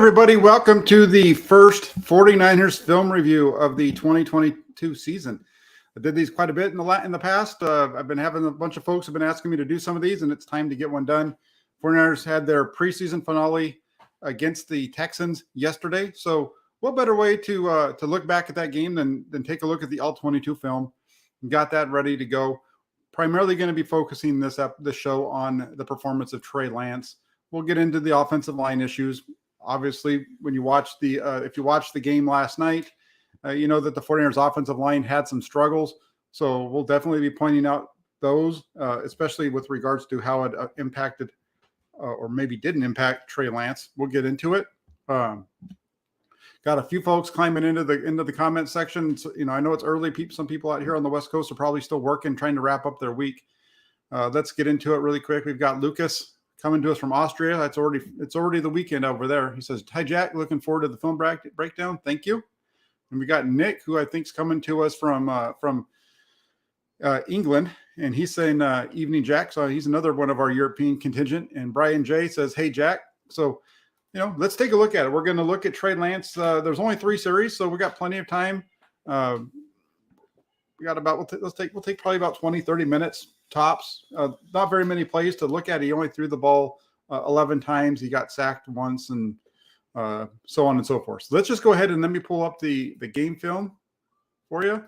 everybody. Welcome to the first 49ers film review of the 2022 season. I did these quite a bit in the past. I've been having a bunch of folks have been asking me to do some of these, and it's time to get one done. 49ers had their preseason finale against the Texans yesterday. So what better way to look back at that game than take a look at the all-22 film? Got that ready to go. Primarily going to be focusing this show on the performance of Trey Lance. We'll get into the offensive line issues. Obviously, when you watch if you watched the game last night, you know that the 49ers offensive line had some struggles. So we'll definitely be pointing out those, especially with regards to how it impacted or maybe didn't impact Trey Lance. We'll get into it. Got a few folks climbing into the comment section. So, I know it's early. Some people out here on the West Coast are probably still working, trying to wrap up their week. Let's get into it really quick. We've got Lucas coming to us from Austria. It's already the weekend over there. He says, "Hi Jack, looking forward to the film breakdown. Thank you." And we got Nick, who I think is coming to us from England, and he's saying, "Evening Jack." So he's another one of our European contingent. And Brian J says, "Hey Jack." So let's take a look at it. We're going to look at Trey Lance. There's only 3 series, so we got plenty of time. We got about we'll take probably about 20-30 minutes tops. Not very many plays to look at. He only threw the ball 11 times. He got sacked once, and so on and so forth. So let's just go ahead and let me pull up the game film for you,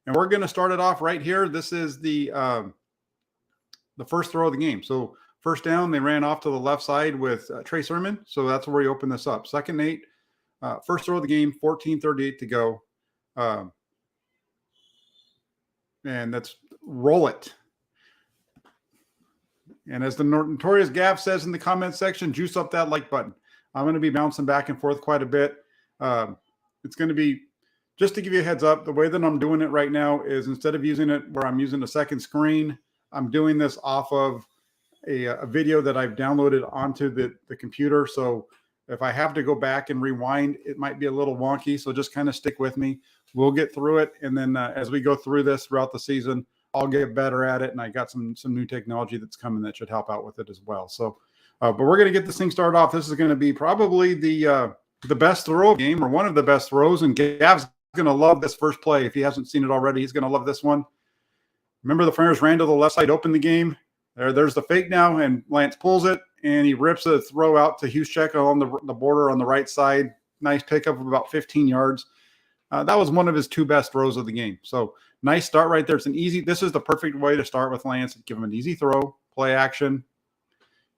and we're going to start it off right here. This is the first throw of the game. So first down, they ran off to the left side with Trey Sermon. So that's where we open this up. 2nd and 8, first throw of the game, 14:38 to go. And let's roll it. And as the notorious Gav says in the comment section, juice up that like button. I'm going to be bouncing back and forth quite a bit. It's going to be, just to give you a heads up, the way that I'm doing it right now is instead of using it where I'm using a second screen, I'm doing this off of a video that I've downloaded onto the computer. So if I have to go back and rewind, it might be a little wonky. So just kind of stick with me. We'll get through it. And then as we go through this throughout the season, I'll get better at it. And I got some new technology that's coming that should help out with it as well. So, but we're going to get this thing started off. This is going to be probably the best throw game, or one of the best throws. And Gav's going to love this first play. If he hasn't seen it already, he's going to love this one. Remember, the 49ers ran to the left side, opened the game. There's the fake now, and Lance pulls it, and he rips a throw out to Juszczyk along the border on the right side. Nice pickup of about 15 yards. That was one of his 2 best throws of the game. So nice start right there. This is the perfect way to start with Lance. Give him an easy throw, play action.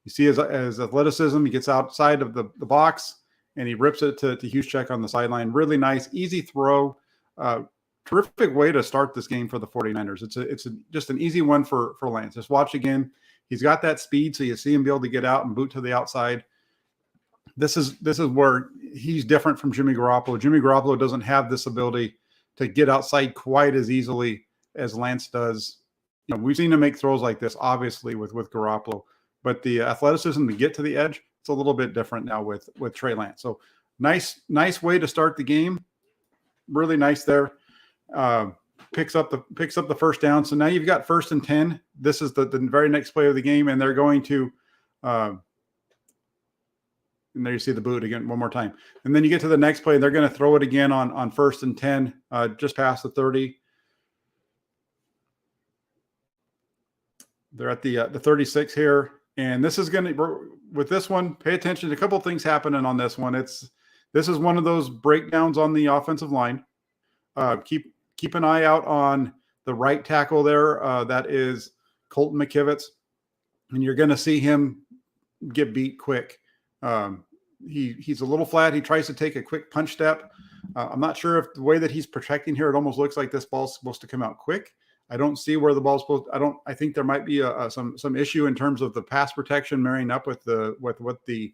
You see his athleticism. He gets outside of the box, and he rips it to Juszczyk on the sideline. Really nice, easy throw. Terrific way to start this game for the 49ers. It's just an easy one for Lance. Just watch again. He's got that speed, so you see him be able to get out and boot to the outside. This is where he's different from Jimmy Garoppolo. Jimmy Garoppolo doesn't have this ability to get outside quite as easily as Lance does. We've seen him make throws like this, obviously, with Garoppolo, but the athleticism to get to the edge, it's a little bit different now with Trey Lance. So nice way to start the game. Really nice there. Picks up the first down. So now you've got 1st and 10. This is the very next play of the game, and they're going to and there you see the boot again one more time. And then you get to the next play, they're going to throw it again on 1st and 10, just past the 30. They're at the 36 here, and this is going to, with this one, pay attention to a couple of things happening on this one. This is one of those breakdowns on the offensive line. Keep an eye out on the right tackle there. That is Colton McKivitz, and you're going to see him get beat quick. He's a little flat. He tries to take a quick punch step. I'm not sure if the way that he's protecting here, it almost looks like this ball's supposed to come out quick. I don't see where the ball's supposed. I think there might be some issue in terms of the pass protection marrying up with what the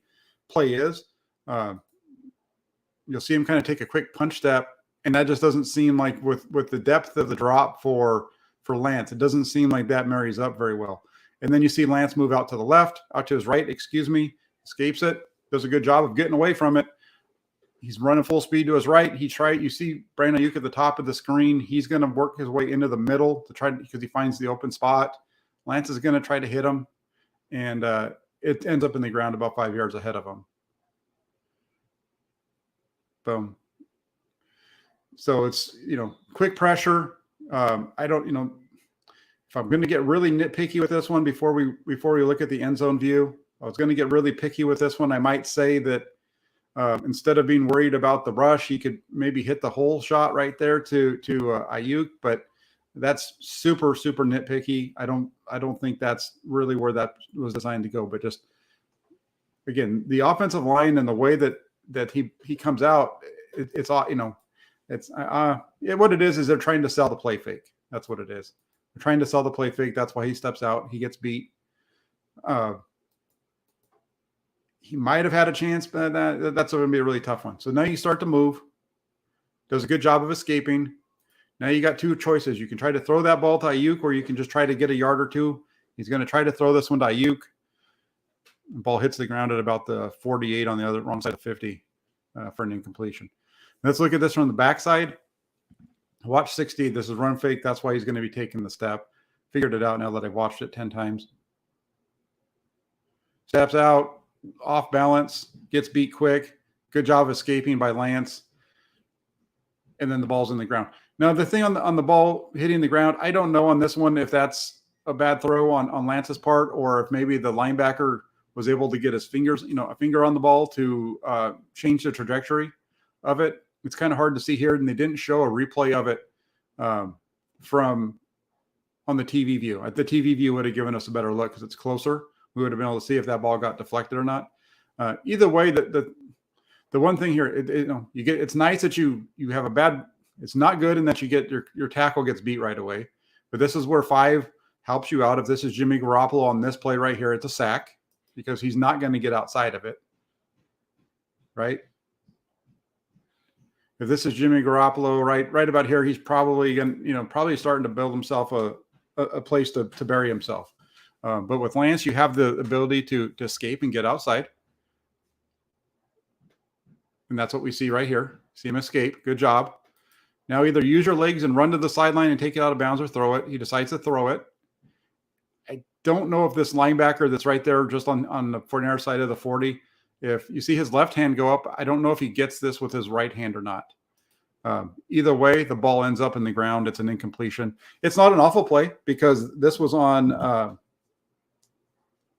play is. You'll see him kind of take a quick punch step, and that just doesn't seem like with the depth of the drop for Lance, it doesn't seem like that marries up very well. And then you see Lance move out to the left, out to his right, escapes it, does a good job of getting away from it. He's running full speed to his right. You see Brandon Ayuk at the top of the screen. He's going to work his way into the middle because he finds the open spot. Lance is going to try to hit him, and it ends up in the ground about 5 yards ahead of him. Boom. So it's, quick pressure. I don't, if I'm going to get really nitpicky with this one before we look at the end zone view, I was going to get really picky with this one. I might say that instead of being worried about the rush, he could maybe hit the hole shot right there to Ayuk, but that's super, super nitpicky. I don't think that's really where that was designed to go. But just again, the offensive line and the way that he comes out, it's what it is they're trying to sell the play fake. That's what it is. They're trying to sell the play fake. That's why he steps out. He gets beat. He might have had a chance, but that's going to be a really tough one. So now you start to move. Does a good job of escaping. Now you got two choices. You can try to throw that ball to Ayuk, or you can just try to get a yard or two. He's going to try to throw this one to Ayuk. The ball hits the ground at about the 48 on the wrong side of 50 for an incompletion. Let's look at this from the backside. Watch 60. This is run fake. That's why he's going to be taking the step. Figured it out now that I've watched it 10 times. Steps out, off balance, gets beat quick. Good job of escaping by Lance. And then the ball's in the ground. Now, the thing on the ball hitting the ground, I don't know on this one if that's a bad throw on Lance's part, or if maybe the linebacker was able to get his fingers, a finger on the ball to change the trajectory of it. It's kind of hard to see here, and they didn't show a replay of it from on the TV view. The TV view would have given us a better look because it's closer. We would have been able to see if that ball got deflected or not. Either way, the one thing here, it's nice that you have a bad. It's not good in that you get your tackle gets beat right away. But this is where 5 helps you out. If this is Jimmy Garoppolo on this play right here, it's a sack because he's not going to get outside of it, right? If this is Jimmy Garoppolo, right about here, he's probably probably starting to build himself a place to bury himself. But with Lance, you have the ability to escape and get outside. And that's what we see right here. See him escape. Good job. Now either use your legs and run to the sideline and take it out of bounds, or throw it. He decides to throw it. I don't know if this linebacker that's right there just on the Fournier side of the 40, if you see his left hand go up, I don't know if he gets this with his right hand or not. Either way, the ball ends up in the ground. It's an incompletion. It's not an awful play because this was on,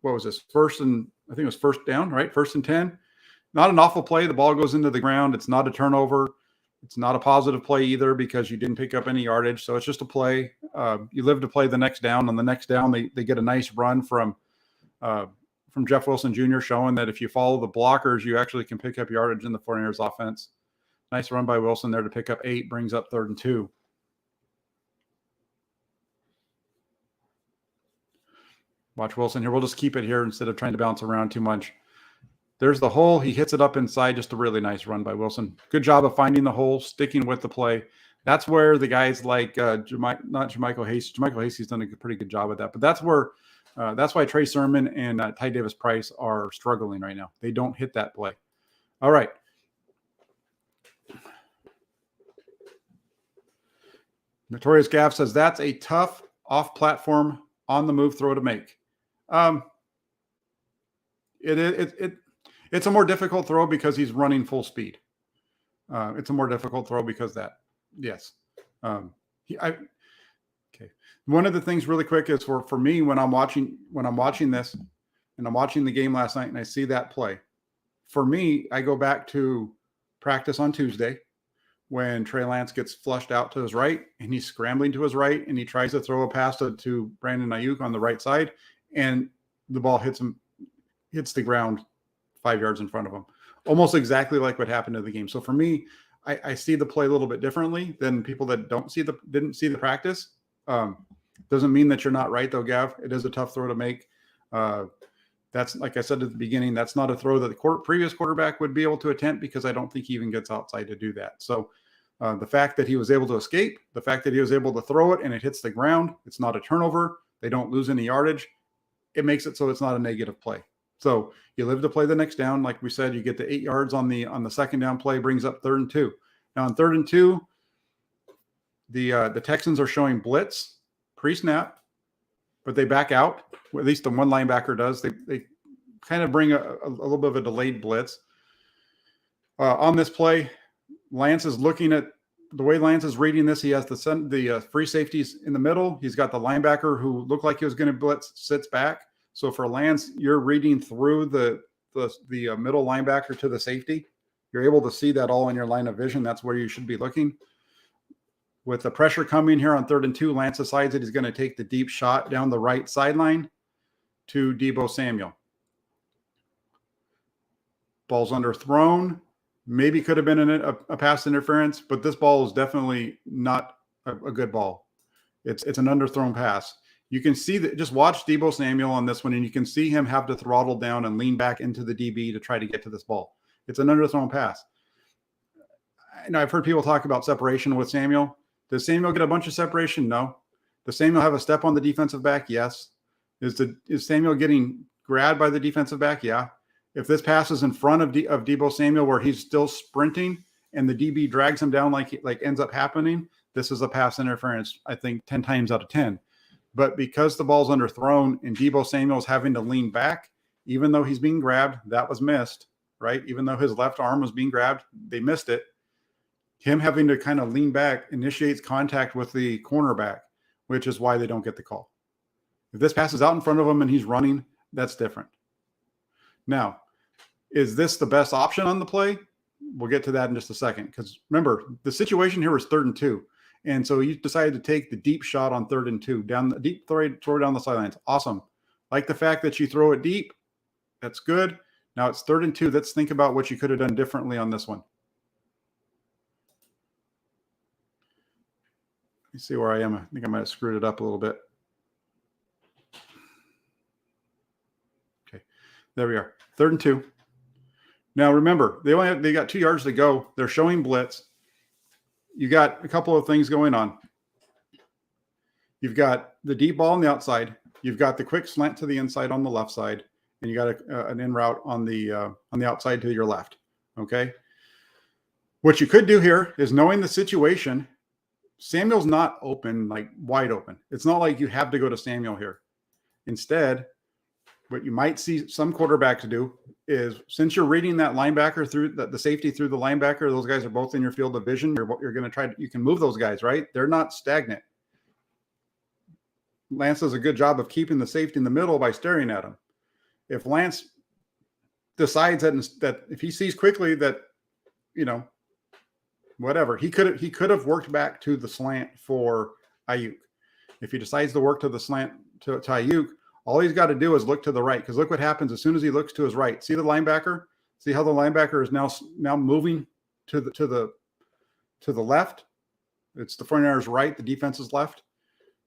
what was this? I think it was first down, right? 1st and 10. Not an awful play. The ball goes into the ground. It's not a turnover. It's not a positive play either because you didn't pick up any yardage. So it's just a play. You live to play the next down. On the next down, they get a nice run from Jeff Wilson Jr. showing that if you follow the blockers, you actually can pick up yardage in the 49ers offense. Nice run by Wilson there to pick up 8, brings up 3rd and 2. Watch Wilson here. We'll just keep it here instead of trying to bounce around too much. There's the hole. He hits it up inside. Just a really nice run by Wilson. Good job of finding the hole, sticking with the play. That's where the guys like Jermichael Hasty. Jermichael Hasty's done a pretty good job with that. But that's why Trey Sermon and Ty Davis Price are struggling right now. They don't hit that play. All right. Notorious Gaff says that's a tough off-platform on-the-move throw to make. It's a more difficult throw because he's running full speed. It's a more difficult throw because of that. Yes. Okay. One of the things really quick is for me when I'm watching this and I'm watching the game last night and I see that play. For me, I go back to practice on Tuesday when Trey Lance gets flushed out to his right and he's scrambling to his right and he tries to throw a pass to Brandon Ayuk on the right side and the ball hits the ground 5 yards in front of him. Almost exactly like what happened in the game. So for me, I see the play a little bit differently than people that didn't see the practice. Doesn't mean that you're not right though, Gav. It is a tough throw to make. That's, like I said at the beginning, that's not a throw that the previous quarterback would be able to attempt because I don't think he even gets outside to do that. So the fact that he was able to escape, the fact that he was able to throw it and it hits the ground, it's not a turnover. They don't lose any yardage. It makes it so it's not a negative play. So you live to play the next down. Like we said, you get the 8 yards on the second down play, brings up 3rd and 2. Now on 3rd and 2, the Texans are showing blitz pre-snap, but they back out. At least the one linebacker does. They kind of bring a little bit of a delayed blitz. On this play, Lance is looking at the way Lance is reading this. He has the free safeties in the middle. He's got the linebacker who looked like he was going to blitz, sits back. So for Lance, you're reading through the middle linebacker to the safety. You're able to see that all in your line of vision. That's where you should be looking. With the pressure coming here on 3rd and 2, Lance decides that he's going to take the deep shot down the right sideline to Deebo Samuel. Ball's underthrown. Maybe could have been a pass interference, but this ball is definitely not a good ball. It's an underthrown pass. You can see that. Just watch Deebo Samuel on this one, and you can see him have to throttle down and lean back into the DB to try to get to this ball. It's an underthrown pass. And I've heard people talk about separation with Samuel. Does Samuel get a bunch of separation? No. Does Samuel have a step on the defensive back? Yes. Is Samuel getting grabbed by the defensive back? Yeah. If this pass is in front of Deebo Samuel where he's still sprinting and the DB drags him down like ends up happening, this is a pass interference, I think, 10 times out of 10. But because the ball's underthrown and Deebo Samuel's having to lean back, even though he's being grabbed, that was missed, right? Even though his left arm was being grabbed, they missed it. Him having to kind of lean back initiates contact with the cornerback, which is why they don't get the call. If this pass is out in front of him and he's running, that's different. Now, is this the best option on the play? We'll get to that in just a second. Because remember, the situation here was 3rd and 2. And so you decided to take the deep shot on 3rd and 2, down the deep throw down the sidelines. Awesome. Like the fact that you throw it deep. That's good. Now it's 3rd and 2. Let's think about what you could have done differently on this one. Let me see where I am. I think I might have screwed it up a little bit. Okay. There we are. 3rd and 2. Now remember, they got 2 yards to go. They're showing blitz. You got a couple of things going on. You've got the deep ball on the outside. You've got the quick slant to the inside on the left side, and you got an in route on the outside to your left. Okay. What you could do here is, knowing the situation, Samuel's not open, like wide open. It's not like you have to go to Samuel here. Instead, what you might see some quarterbacks do is, since you're reading that linebacker through the safety through the linebacker, those guys are both in your field of vision. You're going to you can move those guys, right? They're not stagnant. Lance does a good job of keeping the safety in the middle by staring at him. If Lance decides that if he sees quickly that, whatever, he could have worked back to the slant for Ayuk. If he decides to work to the slant to Ayuk, all he's got to do is look to the right, because look what happens as soon as he looks to his right. See the linebacker? See how the linebacker is now moving to the left? It's the 49ers right, the defense's left.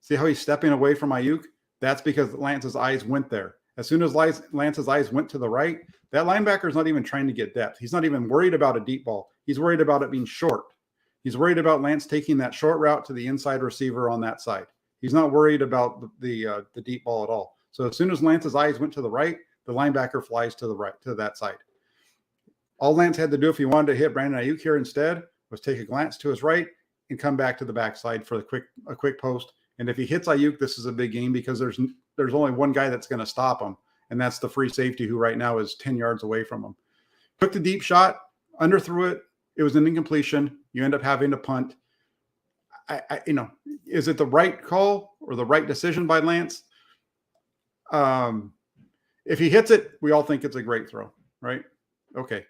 See how he's stepping away from Ayuk? That's because Lance's eyes went there. As soon as Lance's eyes went to the right, that linebacker is not even trying to get depth. He's not even worried about a deep ball. He's worried about it being short. He's worried about Lance taking that short route to the inside receiver on that side. He's not worried about the deep ball at all. So as soon as Lance's eyes went to the right, the linebacker flies to the right, to that side. All Lance had to do if he wanted to hit Brandon Ayuk here instead was take a glance to his right and come back to the backside for a quick post. And if he hits Ayuk, this is a big game, because there's only one guy that's going to stop him, and that's the free safety, who right now is 10 yards away from him. Took the deep shot, underthrew it. It was an incompletion. You end up having to punt. Is it the right call or the right decision by Lance? If he hits it, we all think it's a great throw, right? Okay.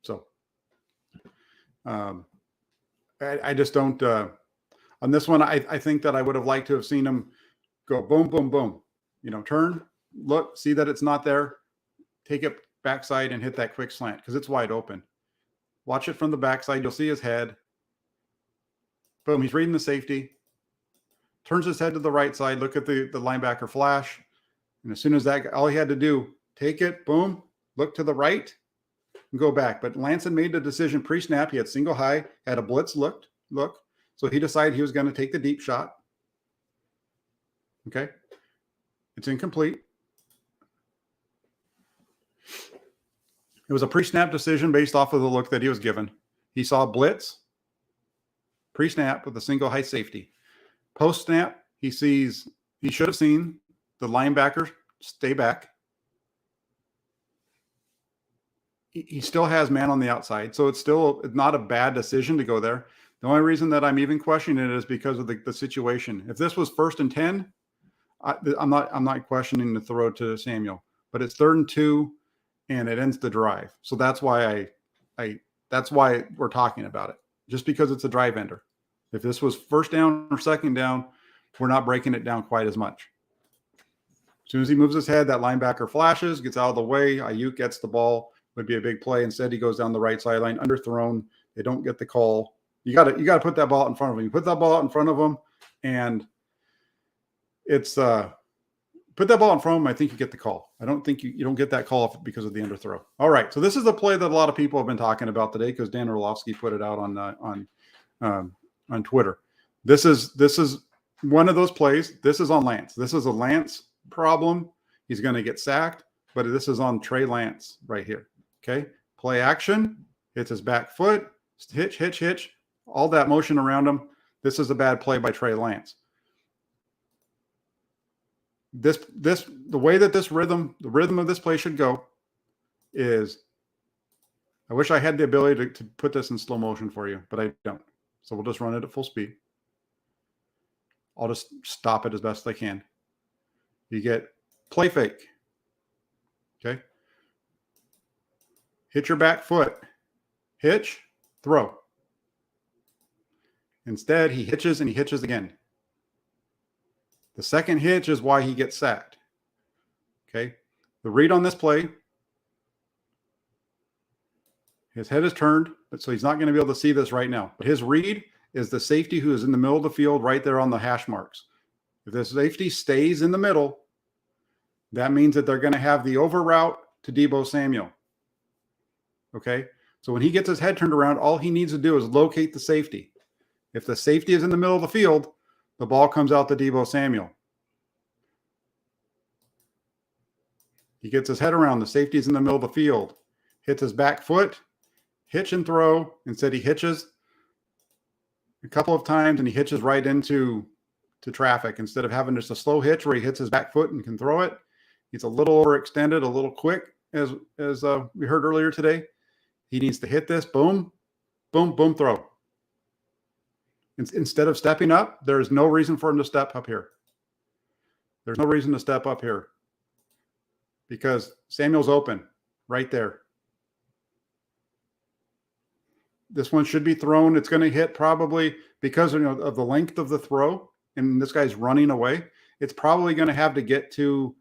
So, I just don't, on this one, I think that I would have liked to have seen him go boom, boom, boom, turn, look, see that it's not there, take it backside and hit that quick slant, because it's wide open. Watch it from the backside. You'll see his head. Boom. He's reading the safety, turns his head to the right side. Look at the linebacker flash. And as soon as that, all he had to do, take it, boom, look to the right and go back. But Lance had made the decision pre-snap. He had single high, had a blitz look. So he decided he was going to take the deep shot. Okay. It's incomplete. It was a pre-snap decision based off of the look that he was given. He saw blitz, pre-snap with a single high safety. Post-snap, he should have seen the linebacker stay back. he still has man on the outside. So it's not a bad decision to go there. The only reason that I'm even questioning it is because of the situation. If this was 1st and 10, I'm not questioning the throw to Samuel, but it's 3rd and 2 and it ends the drive. So that's why that's why we're talking about it, just because it's a drive ender. If this was 1st down or 2nd down, we're not breaking it down quite as much. As soon as he moves his head, that linebacker flashes, gets out of the way. Ayuk gets the ball, would be a big play. Instead, he goes down the right sideline, underthrown. They don't get the call. You got to put that ball out in front of him. You put that ball out in front of him, and it's put that ball in front of him. I think you get the call. I don't think you don't get that call because of the underthrow. All right, so this is the play that a lot of people have been talking about today because Dan Orlovsky put it out on Twitter. This is one of those plays. This is on Lance. This is a Lance problem. He's going to get sacked, but this is on Trey Lance right here. Okay, play action, hits his back foot, hitch, all that motion around him. This is a bad play by Trey Lance. The way that the rhythm of this play should go is, I wish I had the ability to put this in slow motion for you, but I don't. So we'll just run it at full speed. I'll just stop it as best I can. You get play fake. Okay. Hit your back foot. Hitch, throw. Instead, he hitches and he hitches again. The second hitch is why he gets sacked. Okay. The read on this play, his head is turned, so he's not going to be able to see this right now. But his read is the safety who is in the middle of the field right there on the hash marks. If the safety stays in the middle, that means that they're going to have the over route to Deebo Samuel. Okay. So when he gets his head turned around, all he needs to do is locate the safety. If the safety is in the middle of the field, the ball comes out to Deebo Samuel. He gets his head around. The safety is in the middle of the field. Hits his back foot, hitch and throw. Instead, he hitches a couple of times and he hitches right into traffic. Instead of having just a slow hitch where he hits his back foot and can throw it, he's a little overextended, a little quick, as we heard earlier today. He needs to hit this, boom, boom, boom, throw. Instead of stepping up, there is no reason for him to step up here. There's no reason to step up here because Samuel's open right there. This one should be thrown. It's going to hit probably because of the length of the throw, and this guy's running away. It's probably going to have to get to.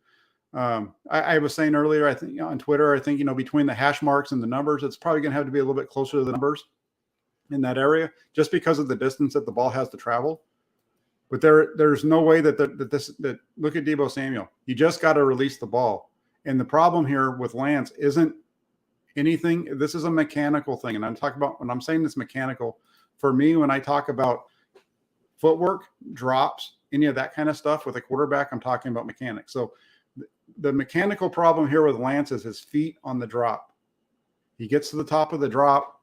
I was saying earlier, I think on Twitter, I think between the hash marks and the numbers, it's probably going to have to be a little bit closer to the numbers in that area, just because of the distance that the ball has to travel. But there's no way that look at Deebo Samuel. You just got to release the ball. And the problem here with Lance isn't anything. This is a mechanical thing. And I'm talking about, when I'm saying this mechanical, for me, when I talk about footwork, drops, any of that kind of stuff with a quarterback, I'm talking about mechanics. So the mechanical problem here with Lance is his feet on the drop. He gets to the top of the drop.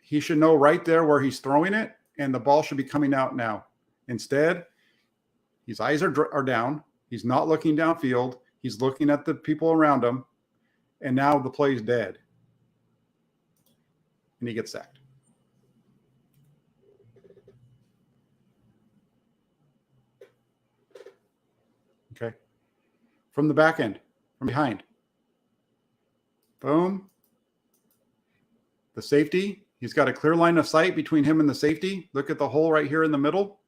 He should know right there where he's throwing it, and the ball should be coming out now. Instead, his eyes are down. He's not looking downfield. He's looking at the people around him, and now the play's dead. And he gets sacked. Okay. From the back end, from behind. Boom. The safety. He's got a clear line of sight between him and the safety. Look at the hole right here in the middle.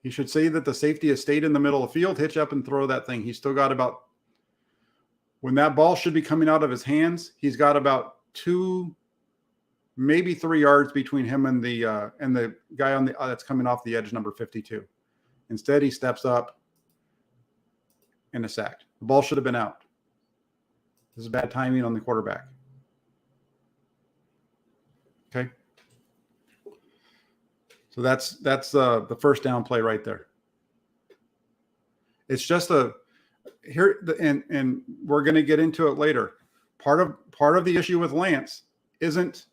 He should see that the safety has stayed in the middle of the field, hitch up and throw that thing. He's still got about, when that ball should be coming out of his hands, he's got about 2, maybe 3 yards between him and the guy on the that's coming off the edge, number 52. Instead, he steps up and is sacked. The ball should have been out. This is bad timing on the quarterback. Okay. So that's the first down play right there. It's just and we're going to get into it later. Part of the issue with Lance isn't,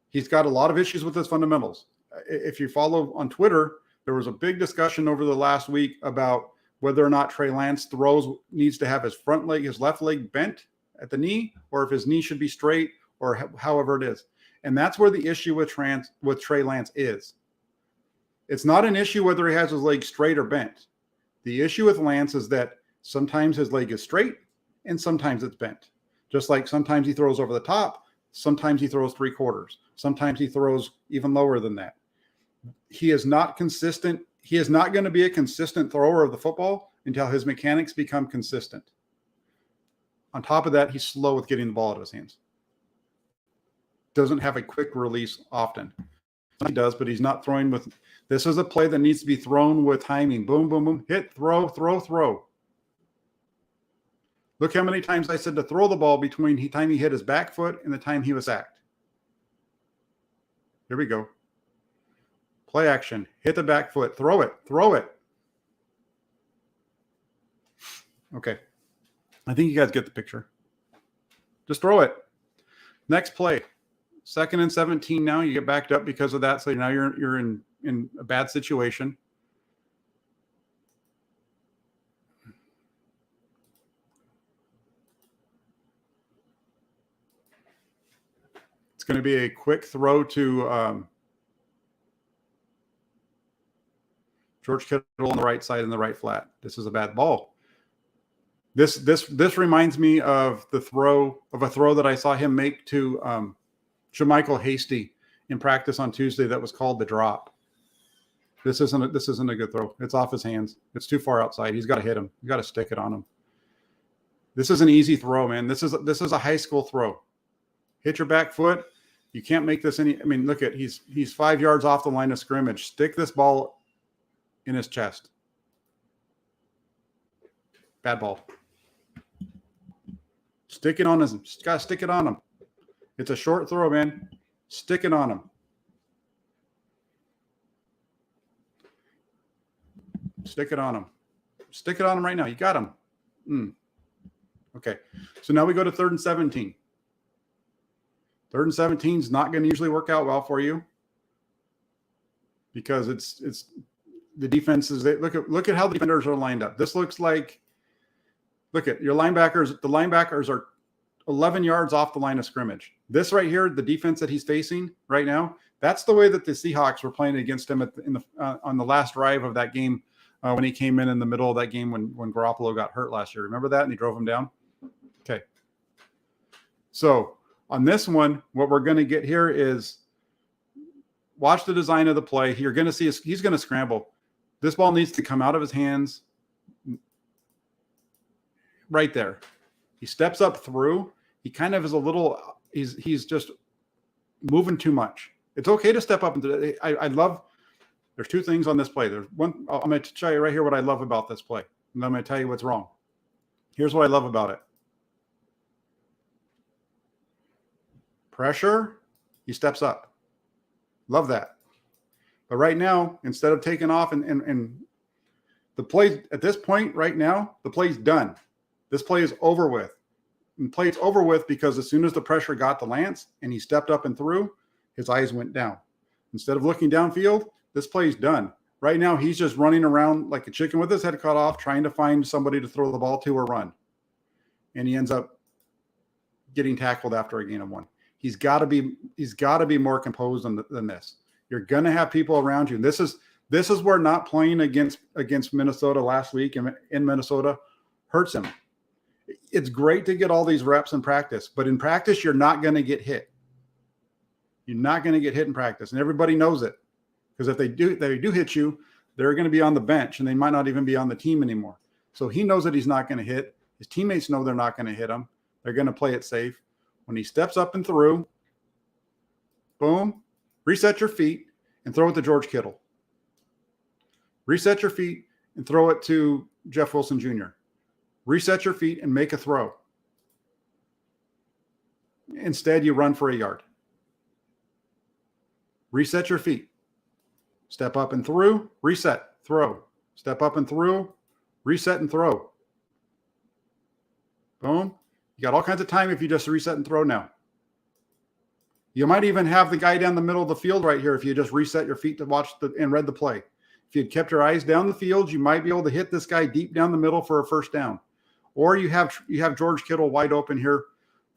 he's got a lot of issues with his fundamentals. If you follow on Twitter, there was a big discussion over the last week about whether or not Trey Lance needs to have his left leg bent at the knee, or if his knee should be straight, or however it is. And that's where the issue with Trey Lance is. It's not an issue whether he has his leg straight or bent. The issue with Lance is that sometimes his leg is straight and sometimes it's bent. Just like sometimes he throws over the top, sometimes he throws 3/4, sometimes he throws even lower than that. He is not consistent. He is not going to be a consistent thrower of the football until his mechanics become consistent. On top of that, he's slow with getting the ball out of his hands. Doesn't have a quick release often. He does, but he's not throwing with. This is a play that needs to be thrown with timing. Boom, boom, boom. Hit, throw, throw, throw. Look how many times I said to throw the ball between the time he hit his back foot and the time he was sacked. Here we go. Play action. Hit the back foot. Throw it. Throw it. Okay. I think you guys get the picture. Just throw it. Next play. 2nd and 17 now. You get backed up because of that. So now you're in a bad situation. It's going to be a quick throw to George Kittle on the right side in the right flat. This is a bad ball. This reminds me of a throw that I saw him make to Jermichael Hasty in practice on Tuesday that was called the drop. This isn't a good throw. It's off his hands. It's too far outside. He's got to hit him. You got to stick it on him. This is an easy throw, man. This is a high school throw. Hit your back foot. You can't make this any. I mean, look at he's 5 yards off the line of scrimmage. Stick this ball in his chest. Bad ball. Stick it on his. Got to stick it on him. It's a short throw, man. Stick it on him. Stick it on him. Stick it on him right now. You got him. Okay. So now we go to 3rd and 17. 3rd and 17 is not going to usually work out well for you because it's the defense is. Look at how the defenders are lined up. This looks like. Look at your linebackers. The linebackers are 11 yards off the line of scrimmage. This right here, the defense that he's facing right now, that's the way that the Seahawks were playing against him on the last drive of that game when he came in the middle of that game when Garoppolo got hurt last year. Remember that? And he drove him down? Okay. So on this one, what we're going to get here is watch the design of the play. You're going to see he's going to scramble. This ball needs to come out of his hands right there. He steps up through. He kind of is a little. He's just moving too much. It's okay to step up. I love. There's 2 things on this play. There's one. I'm going to show you right here what I love about this play, and I'm going to tell you what's wrong. Here's what I love about it. Pressure. He steps up. Love that. But right now, instead of taking off and the play at this point right now, the play's done. This play is over with. And play it's over with because as soon as the pressure got to Lance and he stepped up and threw, his eyes went down. Instead of looking downfield, this play's done. Right now, he's just running around like a chicken with his head cut off, trying to find somebody to throw the ball to or run. And he ends up getting tackled after a gain of 1. He's got to be more composed than this. You're going to have people around you. And this is where not playing against Minnesota last week in Minnesota hurts him. It's great to get all these reps in practice, but in practice, you're not going to get hit. You're not going to get hit in practice, and everybody knows it. Because if they do hit you, they're going to be on the bench, and they might not even be on the team anymore. So he knows that he's not going to hit. His teammates know they're not going to hit him. They're going to play it safe. When he steps up and through, boom, reset your feet and throw it to George Kittle. Reset your feet and throw it to Jeff Wilson Jr. Reset your feet and make a throw. Instead, you run for a yard. Reset your feet. Step up and through, reset, throw. Step up and through, reset and throw. Boom. You got all kinds of time if you just reset and throw now. You might even have the guy down the middle of the field right here if you just reset your feet to watch and read the play. If you had kept your eyes down the field, you might be able to hit this guy deep down the middle for a first down. Or you have George Kittle wide open here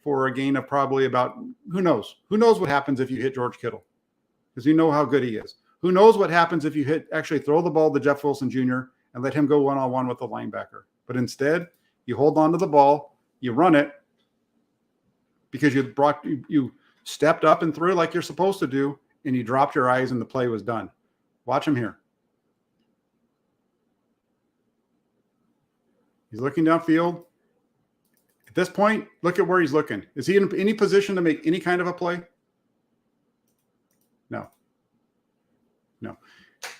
for a gain of probably about, who knows? Who knows what happens if you hit George Kittle? Because you know how good he is. Who knows what happens if you actually throw the ball to Jeff Wilson Jr. and let him go one-on-one with the linebacker. But instead, you hold on to the ball, you run it, because you stepped up and threw like you're supposed to do, and you dropped your eyes and the play was done. Watch him here. He's looking downfield. At this point, look at where he's looking. Is he in any position to make any kind of a play? No.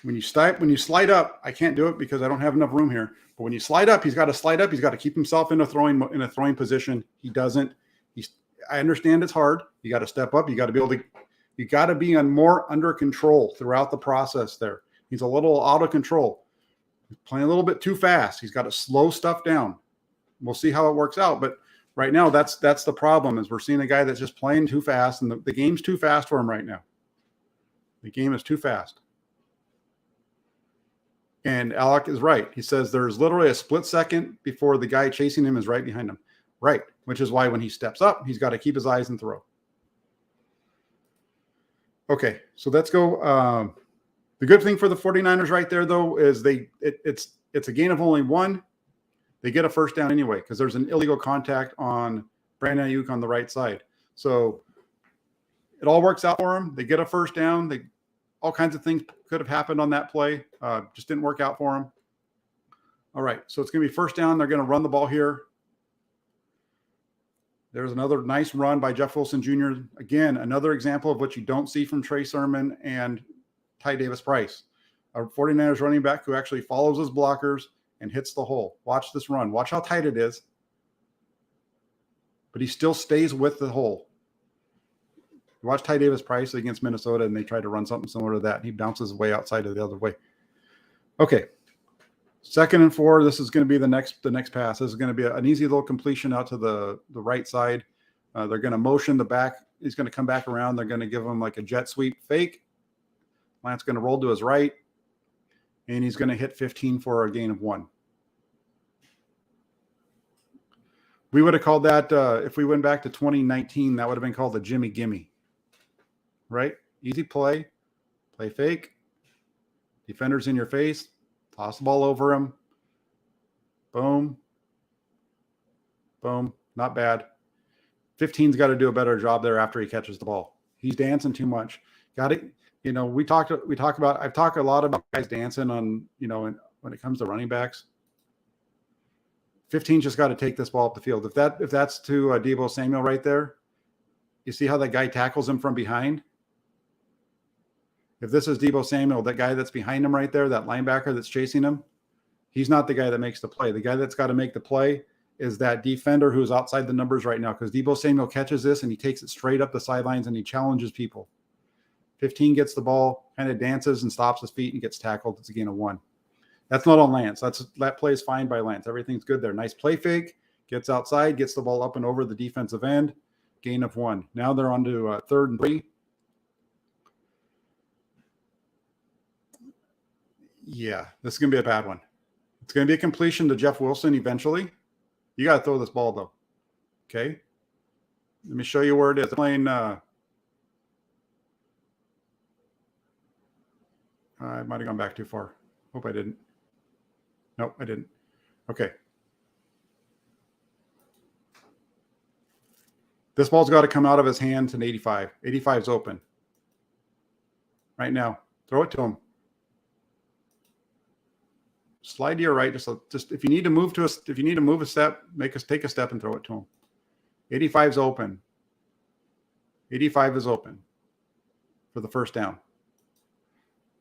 When you slide up, I can't do it because I don't have enough room here. But when you slide up, he's got to slide up. He's got to keep himself in a throwing position. He doesn't. I understand it's hard. You got to step up. You got to be more under control throughout the process there. He's a little out of control. He's playing a little bit too fast. He's got to slow stuff down. We'll see how it works out. But right now, that's the problem, is we're seeing a guy that's just playing too fast, and the game's too fast for him right now. The game is too fast. And Alec is right. He says there's literally a split second before the guy chasing him is right behind him. Right, which is why when he steps up, he's got to keep his eyes and throw. Okay, so let's go. The good thing for the 49ers right there, though, is it's a gain of only one. They get a first down anyway because there's an illegal contact on Brandon Ayuk on the right side. So it all works out for them. They get a first down. All kinds of things could have happened on that play. Just didn't work out for them. All right, so it's going to be first down. They're going to run the ball here. There's another nice run by Jeff Wilson Jr. Again, another example of what you don't see from Trey Sermon and Ty Davis-Price. A 49ers running back who actually follows his blockers and hits the hole. Watch this run. Watch how tight it is. But he still stays with the hole. Watch Ty Davis-Price against Minnesota, and they tried to run something similar to that. And he bounces way outside of the other way. Okay. 2nd and 4. This is going to be the next pass. This is going to be an easy little completion out to the right side. They're going to motion the back. He's going to come back around. They're going to give him like a jet sweep fake. Lance going to roll to his right, and he's going to hit 15 for a gain of 1. We would have called that, if we went back to 2019, that would have been called the Jimmy Gimme. Right? Easy play fake, defenders in your face, toss the ball over him. Boom. Boom. Not bad. 15's got to do a better job there after he catches the ball. He's dancing too much. Got it. I've talked a lot about guys dancing on, when it comes to running backs. 15 just got to take this ball up the field. If that's to Deebo Samuel right there, you see how that guy tackles him from behind? If this is Deebo Samuel, that guy that's behind him right there, that linebacker that's chasing him, he's not the guy that makes the play. The guy that's got to make the play is that defender who's outside the numbers right now, because Deebo Samuel catches this and he takes it straight up the sidelines and he challenges people. 15 gets the ball, kind of dances and stops his feet and gets tackled. It's a gain of 1. That's not on Lance. That play is fine by Lance. Everything's good there. Nice play fake. Gets outside, gets the ball up and over the defensive end. Gain of 1. Now they're on to 3rd and 3. Yeah, this is going to be a bad one. It's going to be a completion to Jeff Wilson eventually. You got to throw this ball, though. Okay? Let me show you where it is. Playing. I might have gone back too far. Hope I didn't. Nope, I didn't. Okay. This ball's got to come out of his hands in 85. 85 is open. Right now. Throw it to him. Slide to your right. Just if you need to move a step, take a step and throw it to him. 85 is open. 85 is open for the first down.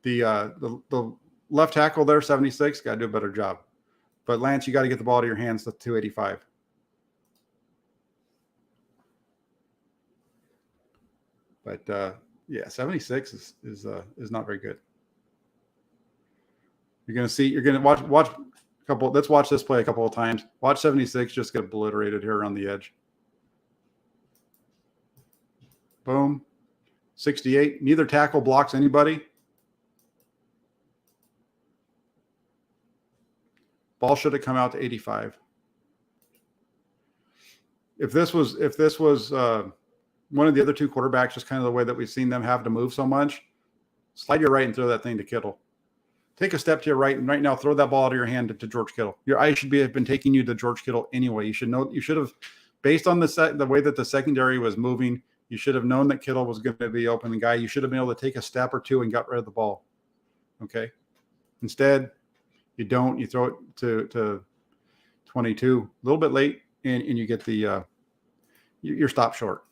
The left tackle there, 76, got to do a better job. But Lance, you got to get the ball to your hands to 285. But 76 is not very good. You're going to watch a couple. Let's watch this play a couple of times. Watch 76 just get obliterated here around the edge. Boom. 68. Neither tackle blocks anybody. Ball should have come out to 85. If this was one of the other two quarterbacks, just kind of the way that we've seen them have to move so much, slide your right and throw that thing to Kittle. Take a step to your right, and right now throw that ball out of your hand to George Kittle. Your eye should have been taking you to George Kittle anyway. You should have, based on the way that the secondary was moving, you should have known that Kittle was going to be open. The guy, you should have been able to take a step or two and got rid of the ball. Okay. Instead, you don't. You throw it to 22, a little bit late, and you get the you're stopped short.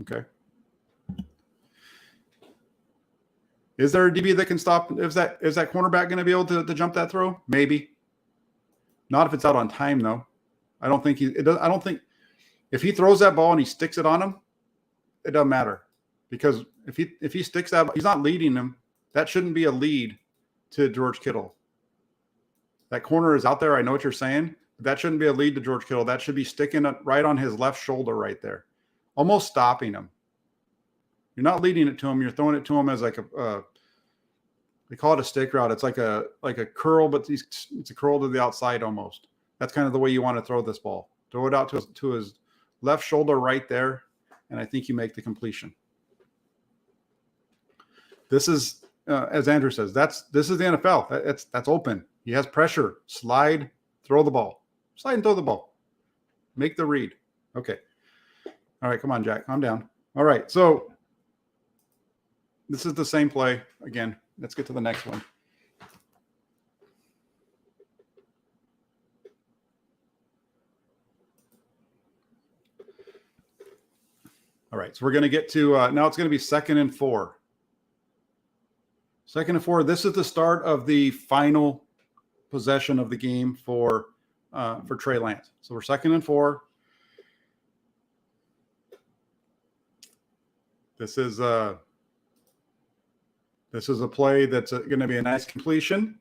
Okay. Is there a DB that can stop? Is that cornerback going to be able to jump that throw? Maybe. Not if it's out on time, though. I don't think if he throws that ball and he sticks it on him, it doesn't matter. Because if he sticks that, he's not leading him. That shouldn't be a lead to George Kittle. That corner is out there. I know what you're saying. But that shouldn't be a lead to George Kittle. That should be sticking it right on his left shoulder right there, almost stopping him. You're not leading it to him. You're throwing it to him as like they call it a stick route. It's like a curl, but it's a curl to the outside almost. That's kind of the way you want to throw this ball. Throw it out to his left shoulder right there, and I think you make the completion. This is, as Andrew says, this is the NFL. That's open. He has pressure. Slide, throw the ball. Slide and throw the ball. Make the read. Okay. All right, come on, Jack. Calm down. All right, so this is the same play again. Let's get to the next one. All right, so we're going to get to now it's going to be 2nd and 4. 2nd and 4. This is the start of the final possession of the game for Trey Lance. So we're 2nd and 4. This is a play that's going to be a nice completion.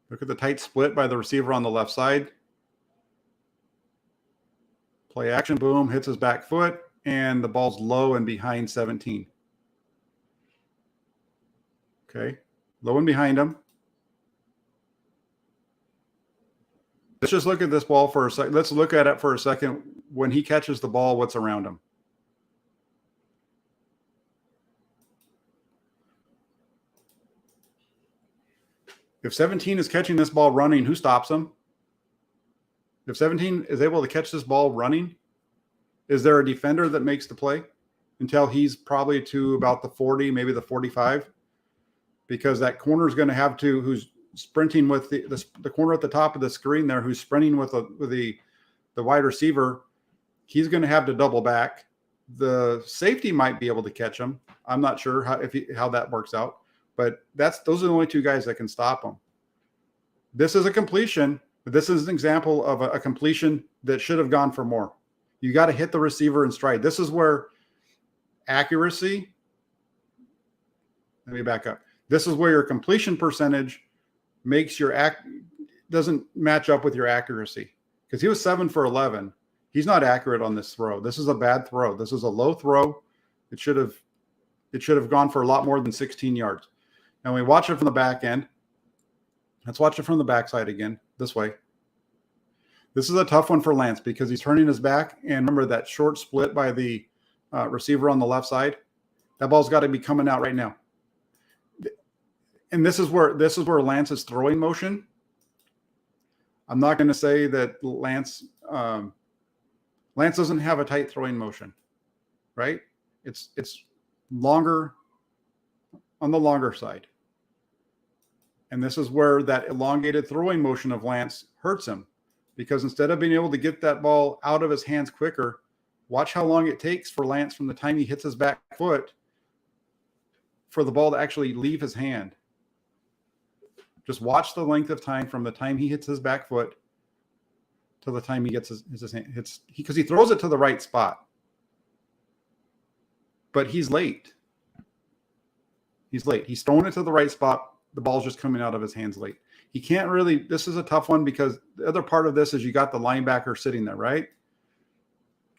Look at the tight split by the receiver on the left side. Play action, boom, hits his back foot, and the ball's low and behind 17. Okay, low and behind him. Let's just look at this ball for a second. Let's look at it for a second. When he catches the ball, what's around him? If 17 is catching this ball running, who stops him? If 17 is able to catch this ball running, is there a defender that makes the play until he's probably to about the 40, maybe the 45? Because that corner is going to have to, who's sprinting with the corner at the top of the screen there, who's sprinting with the wide receiver, he's going to have to double back. The safety might be able to catch him. I'm not sure how that works out. But those are the only two guys that can stop him. This is a completion, but this is an example of a completion that should have gone for more. You got to hit the receiver in stride. This is where accuracy. Let me back up. This is where your completion percentage makes doesn't match up with your accuracy, because he was 7 for 11. He's not accurate on this throw. This is a bad throw. This is a low throw. It should have gone for a lot more than 16 yards. And we watch it from the back end. Let's watch it from the backside again, this way. This is a tough one for Lance because he's turning his back. And remember that short split by the receiver on the left side? That ball's got to be coming out right now. And this is where Lance's throwing motion. I'm not going to say that Lance doesn't have a tight throwing motion, right? It's longer on the longer side. And this is where that elongated throwing motion of Lance hurts him, because instead of being able to get that ball out of his hands quicker, watch how long it takes for Lance from the time he hits his back foot for the ball to actually leave his hand. Just watch the length of time from the time he hits his back foot to the time he gets his hand. Because he throws it to the right spot. But he's late. He's late. He's throwing it to the right spot. The ball's just coming out of his hands late. He can't really, this is a tough one because the other part of this is you got the linebacker sitting there, right?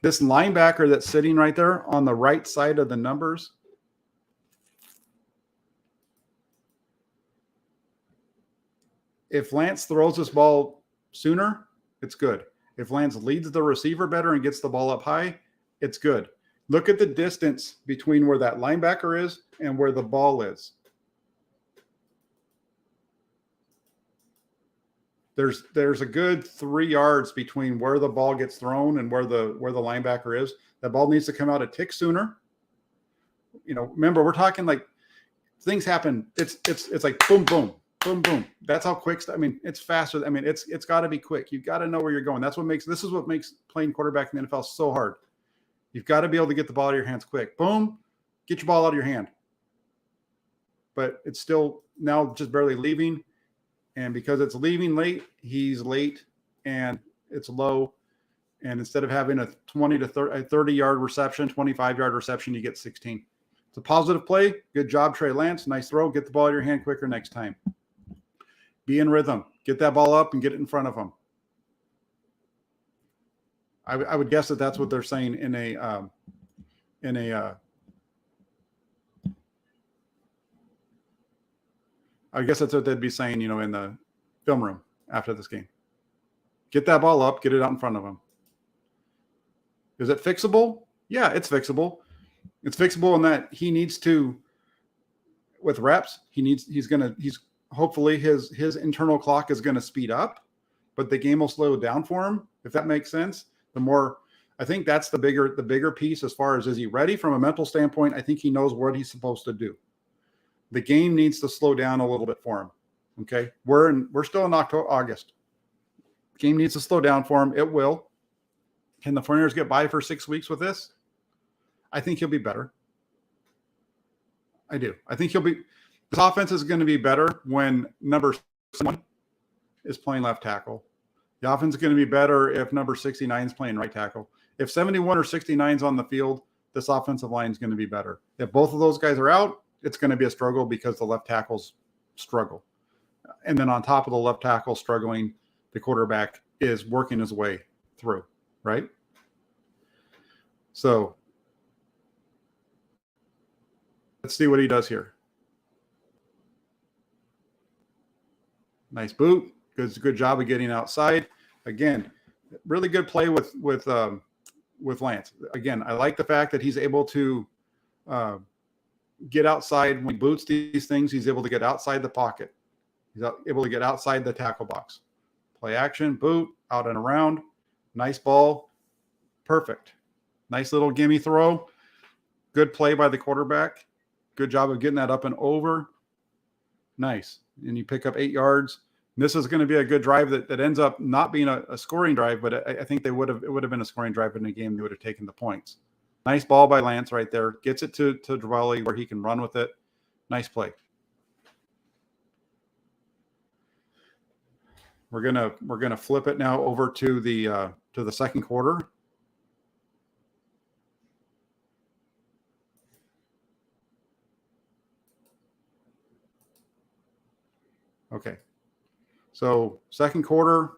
This linebacker that's sitting right there on the right side of the numbers, If Lance throws this ball sooner, it's good. If Lance leads the receiver better and gets the ball up high, it's good. Look at the distance between where that linebacker is and where the ball is. There's a good 3 yards between where the ball gets thrown and where the linebacker is. That ball needs to come out a tick sooner. Remember, we're talking like things happen. It's like boom, boom, boom, boom. That's how quick. It's faster. It's got to be quick. You've got to know where you're going. This is what makes playing quarterback in the NFL so hard. You've got to be able to get the ball out of your hands quick. Boom, get your ball out of your hand. But it's still now just barely leaving. And because it's leaving late, he's late and it's low. And instead of having a 20 to 30-yard reception, 25-yard reception, you get 16. It's a positive play. Good job, Trey Lance. Nice throw. Get the ball out of your hand quicker next time. Be in rhythm. Get that ball up and get it in front of him. I would guess that's what they're saying in a I guess that's what they'd be saying, in the film room after this game. Get that ball up, get it out in front of him. Is it fixable? Yeah, it's fixable. It's fixable in that he needs to, with reps, he's hopefully his internal clock is going to speed up, but the game will slow down for him, if that makes sense. I think that's the bigger piece as far as, is he ready from a mental standpoint? I think he knows what he's supposed to do. The game needs to slow down a little bit for him. Okay. We're still in August. Game needs to slow down for him. It will. Can the 49ers get by for 6 weeks with this? I think he'll be better. I do. I think this offense is going to be better when number 7 is playing left tackle. The offense is going to be better if number 69 is playing right tackle. If 71 or 69 is on the field, this offensive line is going to be better. If both of those guys are out, it's going to be a struggle because the left tackles struggle. And then on top of the left tackle struggling, the quarterback is working his way through, right? So let's see what he does here. Nice boot. Good job of getting outside. Again, really good play with Lance. Again, I like the fact that he's able to get outside. When he boots these things, he's able to get outside the pocket. He's able to get outside the tackle box. Play action, boot, out and around. Nice ball. Perfect. Nice little gimme throw. Good play by the quarterback. Good job of getting that up and over. Nice. And you pick up 8 yards. And this is going to be a good drive that ends up not being a scoring drive, but I think it would have been a scoring drive in the game. They would have taken the points. Nice ball by Lance right there. Gets it to Dwelly where he can run with it. Nice play. We're gonna flip it now over to the second quarter. Okay. So second quarter,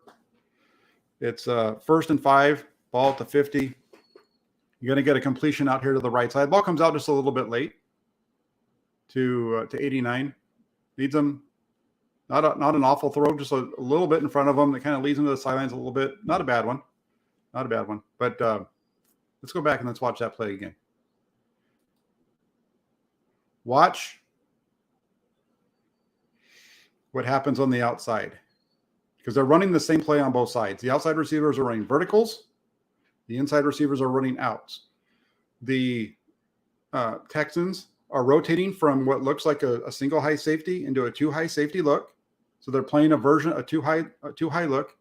it's 1st and 5, ball at the 50. You're going to get a completion out here to the right side. Ball comes out just a little bit late to 89. Leads them, not an awful throw, just a little bit in front of them. That kind of leads them to the sidelines a little bit. Not a bad one. But let's go back and let's watch that play again. Watch what happens on the outside, because they're running the same play on both sides. The outside receivers are running verticals. The inside receivers are running outs. The Texans are rotating from what looks like a single high safety into a 2 high safety look. So they're playing a 2 high look.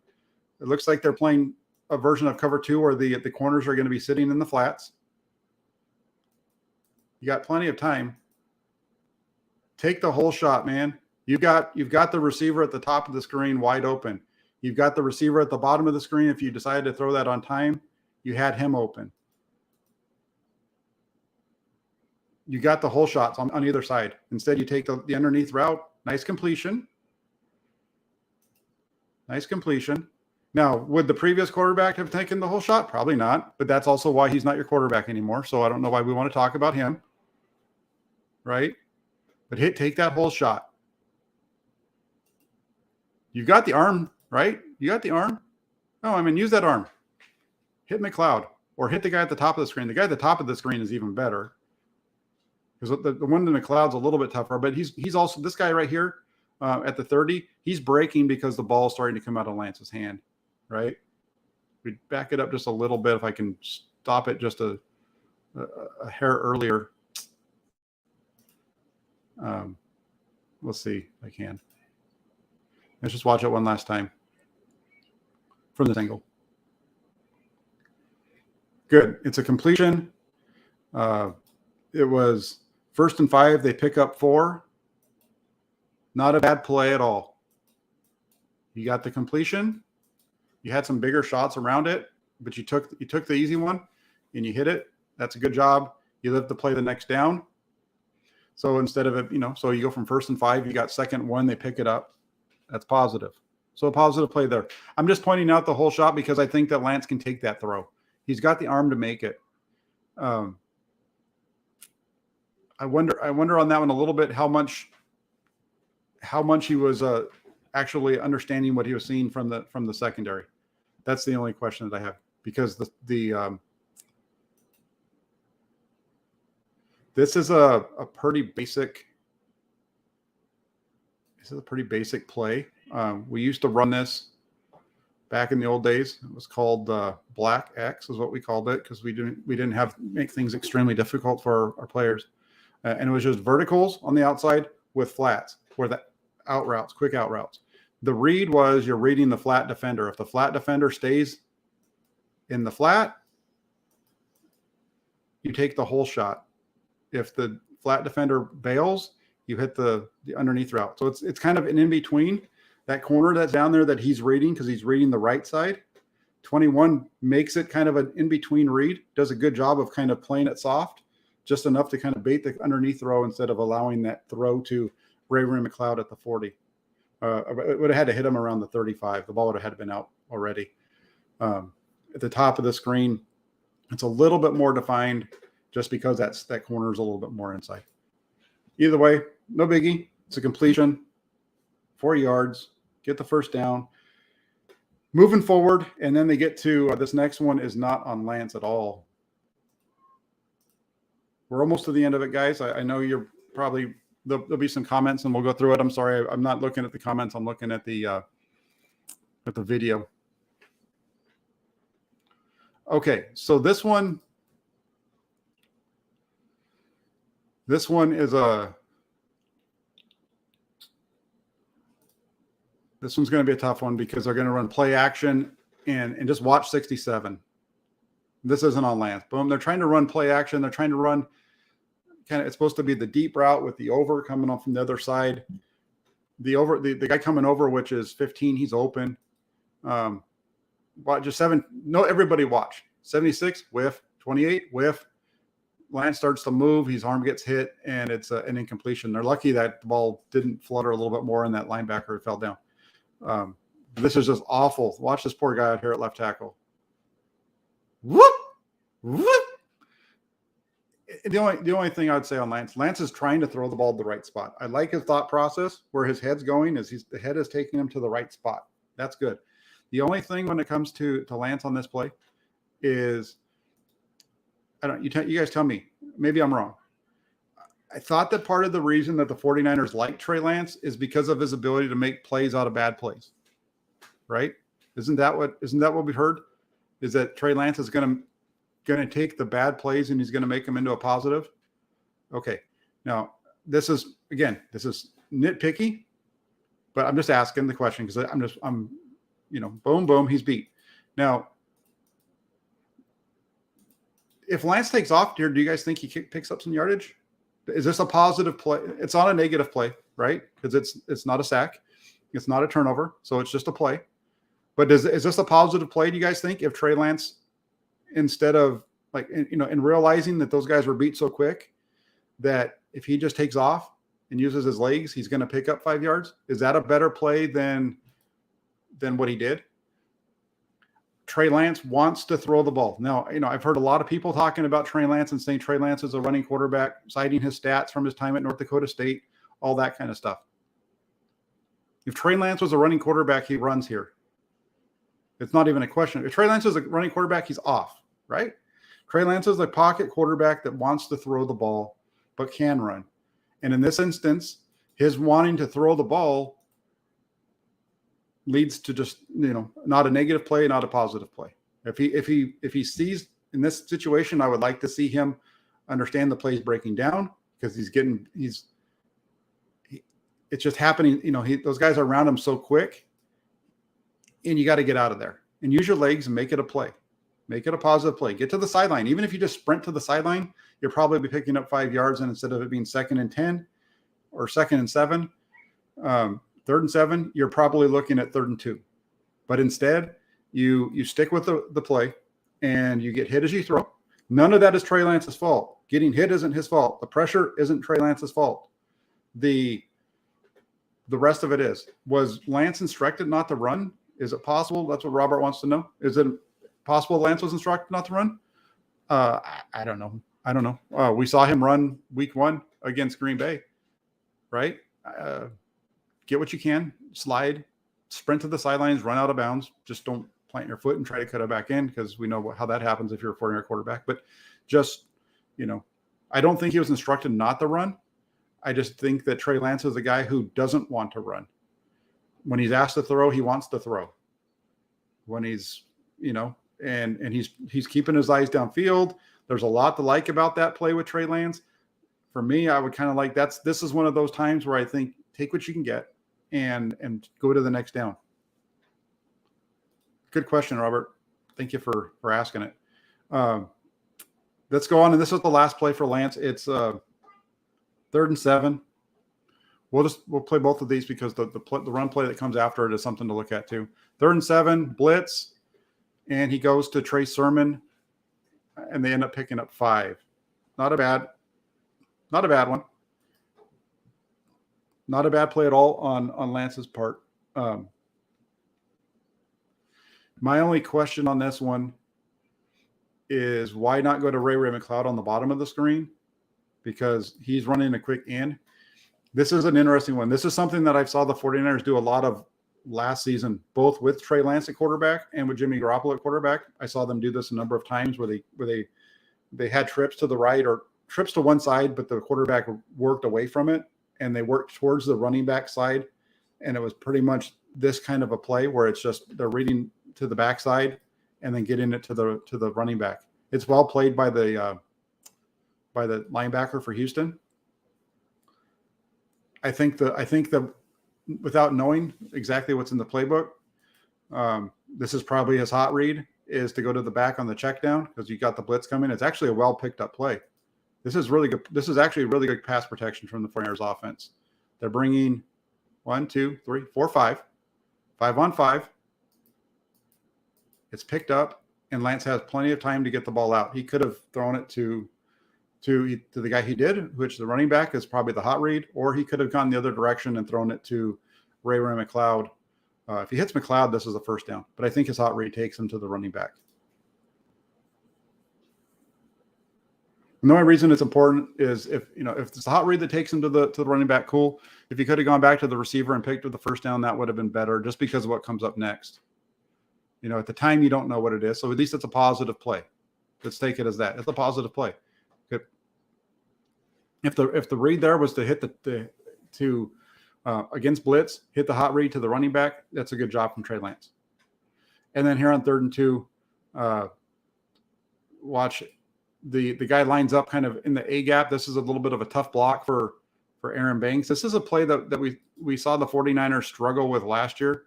It looks like they're playing a version of cover 2 where the corners are going to be sitting in the flats. You got plenty of time. Take the whole shot, man. You've got the receiver at the top of the screen wide open. You've got the receiver at the bottom of the screen. If you decided to throw that on time, you had him open. You got the whole shots on either side. Instead, you take the underneath route. Nice completion. Nice completion. Now, would the previous quarterback have taken the whole shot? Probably not. But that's also why he's not your quarterback anymore. So I don't know why we want to talk about him. Right? But take that whole shot. You got the arm, right? You got the arm. Oh, I mean, use that arm. Hit McLeod or hit the guy at the top of the screen. The guy at the top of the screen is even better because the one in McLeod's a little bit tougher, but he's also this guy right here at the 30. He's breaking because the ball's starting to come out of Lance's hand, right? We back it up just a little bit if I can stop it just a hair earlier. Let's see if I can. Let's just watch it one last time from this angle. Good. It's a completion. It was 1st and 5. They pick up 4. Not a bad play at all. You got the completion. You had some bigger shots around it, but you took the easy one and you hit it. That's a good job. You live to play the next down. So instead of it, so you go from 1st and 5, you got 2nd and 1, they pick it up. That's positive. So a positive play there. I'm just pointing out the whole shot because I think that Lance can take that throw. He's got the arm to make it. I wonder on that one a little bit how much he was actually understanding what he was seeing from the secondary. That's the only question that I have because this is a pretty basic. This is a pretty basic play. We used to run this back in the old days. It was called Black X, is what we called it, because we didn't have make things extremely difficult for our players, and it was just verticals on the outside with flats, where the out routes, quick out routes. The read was you're reading the flat defender. If the flat defender stays in the flat, you take the whole shot. If the flat defender bails, you hit the underneath route. So it's kind of an in-between. That corner that's down there that he's reading because he's reading the right side. 21 makes it kind of an in-between read, does a good job of kind of playing it soft, just enough to kind of bait the underneath throw instead of allowing that throw to Raven McLeod at the 40. It would have had to hit him around the 35. The ball would have had to been out already. At the top of the screen, it's a little bit more defined just because that corner is a little bit more inside. Either way, no biggie. It's a completion, 4 yards, get the first down. Moving forward, and then they get to this next one is not on Lance at all. We're almost to the end of it, guys. I know you're probably there'll be some comments, and we'll go through it. I'm sorry, I'm not looking at the comments. I'm looking at the video. Okay, so this one is this one's going to be a tough one because they're going to run play action and just watch 67. This isn't on Lance. Boom. They're trying to run play action. They're trying to run it's supposed to be the deep route with the over coming on from the other side. The guy coming over, which is 15, he's open. Just 7. No, everybody watch. 76, whiff. 28, whiff. Lance starts to move. His arm gets hit, and it's an incompletion. They're lucky that the ball didn't flutter a little bit more and that linebacker fell down. This is just awful. Watch this poor guy out here at left tackle. Whoop! Whoop! The only thing I'd say on Lance is trying to throw the ball to the right spot. I like his thought process where his head's going is the head is taking him to the right spot. That's good. The only thing when it comes to Lance on this play is you guys tell me, maybe I'm wrong. I thought that part of the reason that the 49ers like Trey Lance is because of his ability to make plays out of bad plays. Right? Isn't that what we've heard? Is that Trey Lance is going to take the bad plays and he's going to make them into a positive? Okay. Now, this is nitpicky, but I'm just asking the question because I'm boom, boom, he's beat. Now, if Lance takes off here, do you guys think he picks up some yardage? Is this a positive play? It's not a negative play, right? Because it's not a sack. It's not a turnover. So it's just a play. But is this a positive play, do you guys think, if Trey Lance, instead of in realizing that those guys were beat so quick, that if he just takes off and uses his legs, he's going to pick up 5 yards? Is that a better play than what he did? Trey Lance wants to throw the ball. Now, I've heard a lot of people talking about Trey Lance and saying Trey Lance is a running quarterback, citing his stats from his time at North Dakota State, all that kind of stuff. If Trey Lance was a running quarterback, he runs here. It's not even a question. If Trey Lance is a running quarterback, he's off, right? Trey Lance is a pocket quarterback that wants to throw the ball but can run. And in this instance, his wanting to throw the ball leads to just, not a negative play, not a positive play. If he sees in this situation, I would like to see him understand the plays breaking down, because it's just happening. Those guys are around him so quick, and you got to get out of there and use your legs and make it a play. Make it a positive play. Get to the sideline. Even if you just sprint to the sideline, you'll probably be picking up 5 yards. And instead of it being 2nd and 10 or 2nd and 7, 3rd and 7, you're probably looking at 3rd and 2. But instead, you stick with the play, and you get hit as you throw. None of that is Trey Lance's fault. Getting hit isn't his fault. The pressure isn't Trey Lance's fault. The rest of it is. Was Lance instructed not to run? Is it possible? That's what Robert wants to know. Is it possible Lance was instructed not to run? I don't know. We saw him run week 1 against Green Bay, right? Get what you can, slide, sprint to the sidelines, run out of bounds. Just don't plant your foot and try to cut it back in, because we know how that happens if you're a 4-year quarterback. But just, I don't think he was instructed not to run. I just think that Trey Lance is a guy who doesn't want to run. When he's asked to throw, he wants to throw. When he's, and he's keeping his eyes downfield. There's a lot to like about that play with Trey Lance. For me, I would kind of like this is one of those times where I think take what you can get and go to the next down. Good question, Robert. Thank you for asking it. Let's go on. And this is the last play for Lance. It's 3rd and 7. We'll play both of these because the run play that comes after it is something to look at too. 3rd and 7, blitz, and he goes to Trey Sermon, and they end up picking up 5. Not a bad one. Not a bad play at all on Lance's part. My only question on this one is why not go to Ray McCloud on the bottom of the screen, because he's running a quick in. This is an interesting one. This is something that I saw the 49ers do a lot of last season, both with Trey Lance at quarterback and with Jimmy Garoppolo at quarterback. I saw them do this a number of times where they had trips to the right or trips to one side, but the quarterback worked away from it, and they worked towards the running back side. And it was pretty much this kind of a play where it's just they're reading to the backside and then getting it to the running back. It's well played by the linebacker for Houston. I think the without knowing exactly what's in the playbook, this is probably his hot read is to go to the back on the check down because you got the blitz coming. It's actually a well picked up play. This is really good. This is actually really good pass protection from the 49ers offense. They're bringing 1, 2, 3, 4, 5 on 5. It's picked up, and Lance has plenty of time to get the ball out. He could have thrown it to the guy he did, which the running back is probably the hot read, or he could have gone the other direction and thrown it to Ray McCloud. If he hits McCloud, this is a first down, but I think his hot read takes him to the running back. And the only reason it's important is if it's a hot read that takes him to the running back, cool. If he could have gone back to the receiver and picked up the first down, that would have been better just because of what comes up next. At the time, you don't know what it is. So at least it's a positive play. Let's take it as that. It's a positive play. Good. If the read there was to hit against blitz, hit the hot read to the running back, that's a good job from Trey Lance. And then here on 3rd and 2, watch the guy lines up kind of in the A gap. This is a little bit of a tough block for Aaron Banks. This is a play that we saw the 49ers struggle with last year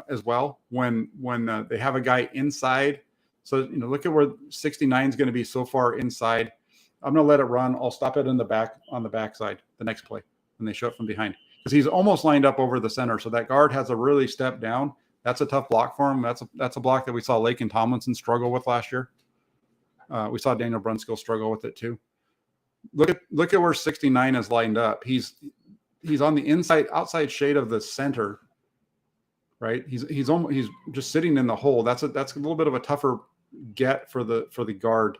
as well when they have a guy inside. So, look at where 69 is going to be so far inside. I'm going to let it run. I'll stop it on the backside, the next play, when they show it from behind. Because he's almost lined up over the center. So that guard has a really step down. That's a tough block for him. That's a block that we saw Laken Tomlinson struggle with last year. We saw Daniel Brunskill struggle with it too. Look at where 69 is lined up. He's on the outside shade of the center, right? He's just sitting in the hole. That's a little bit of a tougher get for the guard.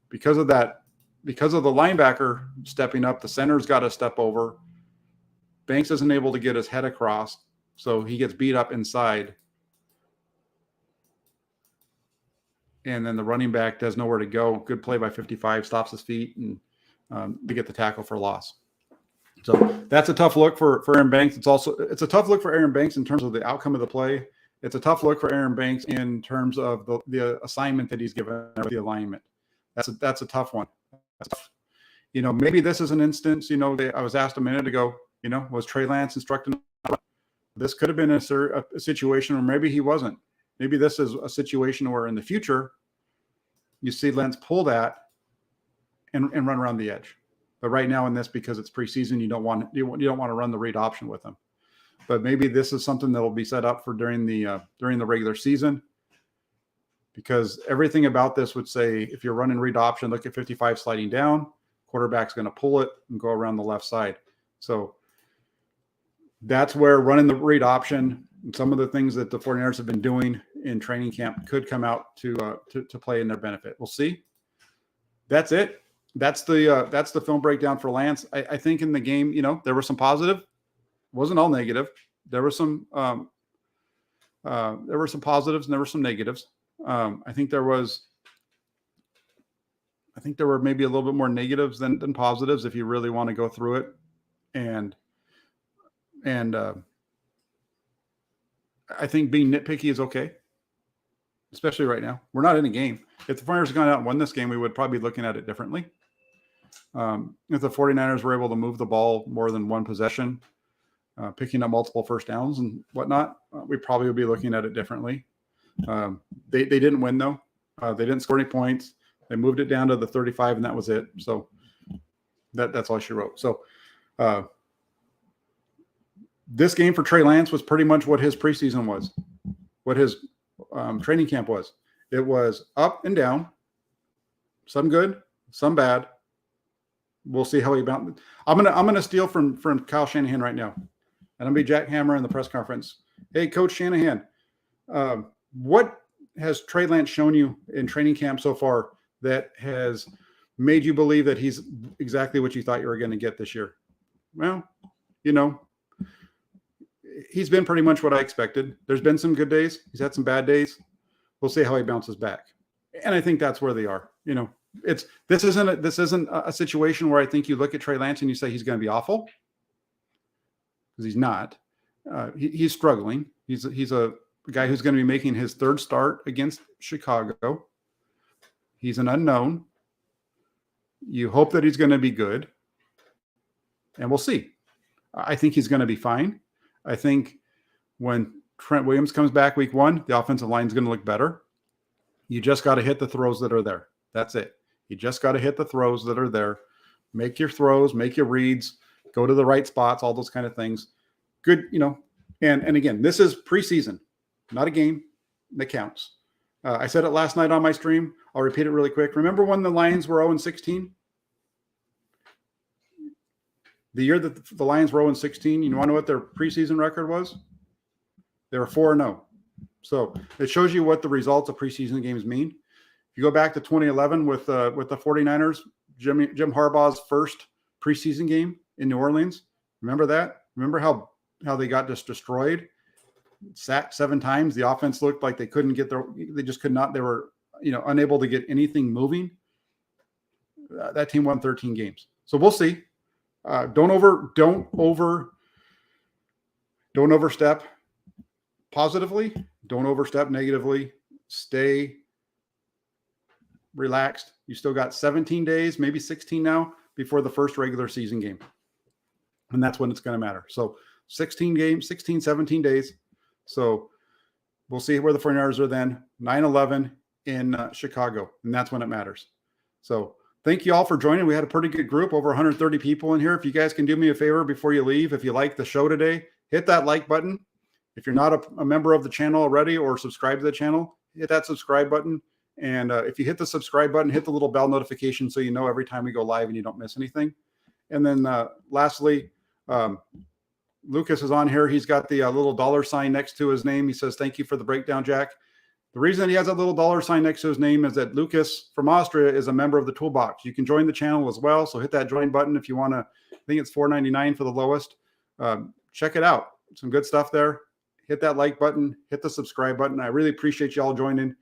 Because of that, because of the linebacker stepping up, the center's got to step over. Banks isn't able to get his head across, so he gets beat up inside. And then the running back does nowhere to go. Good play by 55, stops his feet, and they get the tackle for loss. So that's a tough look for Aaron Banks. It's a tough look for Aaron Banks in terms of the outcome of the play. It's a tough look for Aaron Banks in terms of the assignment that he's given, or the alignment. That's a tough one. Maybe this is an instance. I was asked a minute ago. Was Trey Lance instructing? This could have been a situation where maybe he wasn't. Maybe this is a situation where in the future you see Lance pull that and run around the edge. But right now in this, because it's preseason, you don't want to run the read option with him. But maybe this is something that will be set up for during the regular season, because everything about this would say if you're running read option, look at 55 sliding down, quarterback's going to pull it and go around the left side. So that's where running the read option and some of the things that the 49ers have been doing in training camp could come out to play in their benefit. We'll see. That's it. That's the film breakdown for Lance. I think in the game, there was some positive. It wasn't all negative. There were some positives and there were some negatives. I think there were maybe a little bit more negatives than positives if you really want to go through it. And I think being nitpicky is okay, especially right now. We're not in a game. If the 49ers had gone out and won this game, we would probably be looking at it differently. If the 49ers were able to move the ball more than one possession, picking up multiple first downs and whatnot, we probably would be looking at it differently. They didn't win, though. They didn't score any points. They moved it down to the 35, and that was it. So that's all she wrote. So this game for Trey Lance was pretty much what his preseason was, what his training camp was. It was up and down, some good, some bad. We'll see how he bounces. I'm gonna steal from Kyle Shanahan right now, and I'm gonna be Jack Hammer in the press conference. Hey, Coach Shanahan, what has Trey Lance shown you in training camp so far that has made you believe that he's exactly what you thought you were going to get this year? Well, he's been pretty much what I expected. There's been some good days. He's had some bad days. We'll see how he bounces back. And I think that's where they are. This isn't a situation where I think you look at Trey Lance and you say he's going to be awful, because he's not. He's struggling. He's a guy who's going to be making his third start against Chicago. He's an unknown. You hope that he's going to be good, and we'll see. I think he's going to be fine. I think when Trent Williams comes back week 1, the offensive line is going to look better. You just got to hit the throws that are there. That's it. You just got to hit the throws that are there. Make your throws, make your reads, go to the right spots, all those kind of things. Good, and again, this is preseason, not a game that counts. I said it last night on my stream. I'll repeat it really quick. Remember when the Lions were 0-16? The year that the Lions were 0-16, you want to know what their preseason record was? They were 4-0. So it shows you what the results of preseason games mean. If you go back to 2011 with the 49ers, Jim Harbaugh's first preseason game in New Orleans, remember that? Remember how they got just destroyed? Sacked 7 times. The offense looked like they couldn't get they just could not. They were, unable to get anything moving. That team won 13 games. So we'll see. Don't overstep positively. Don't overstep negatively. Stay relaxed. You still got 17 days, maybe 16 now, before the first regular season game. And that's when it's going to matter. So 16 games, 16, 17 days. So we'll see where the 49ers are then. 9-11 in Chicago. And that's when it matters. So thank you all for joining. We had a pretty good group, over 130 people in here. If you guys can do me a favor before you leave, if you like the show today, hit that like button. If you're not a member of the channel already or subscribe to the channel, hit that subscribe button. And if you hit the subscribe button, hit the little bell notification so you know every time we go live and you don't miss anything. And then lastly, Lucas is on here. He's got the little $sign next to his name. He says, "Thank you for the breakdown, Jack." The reason that he has that little $sign next to his name is that Lucas from Austria is a member of the Toolbox. You can join the channel as well. So hit that join button if you want to. I think it's $4.99 for the lowest. check it out. Some good stuff there. Hit that like button, hit the subscribe button. I really appreciate you all joining.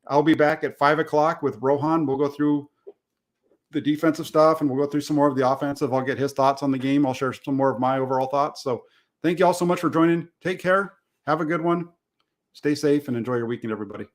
I'll be back at 5 o'clock with Rohan. We'll go through the defensive stuff and we'll go through some more of the offensive. I'll get his thoughts on the game. I'll share some more of my overall thoughts. So thank you all so much for joining. Take care. Have a good one. Stay safe and enjoy your weekend, everybody.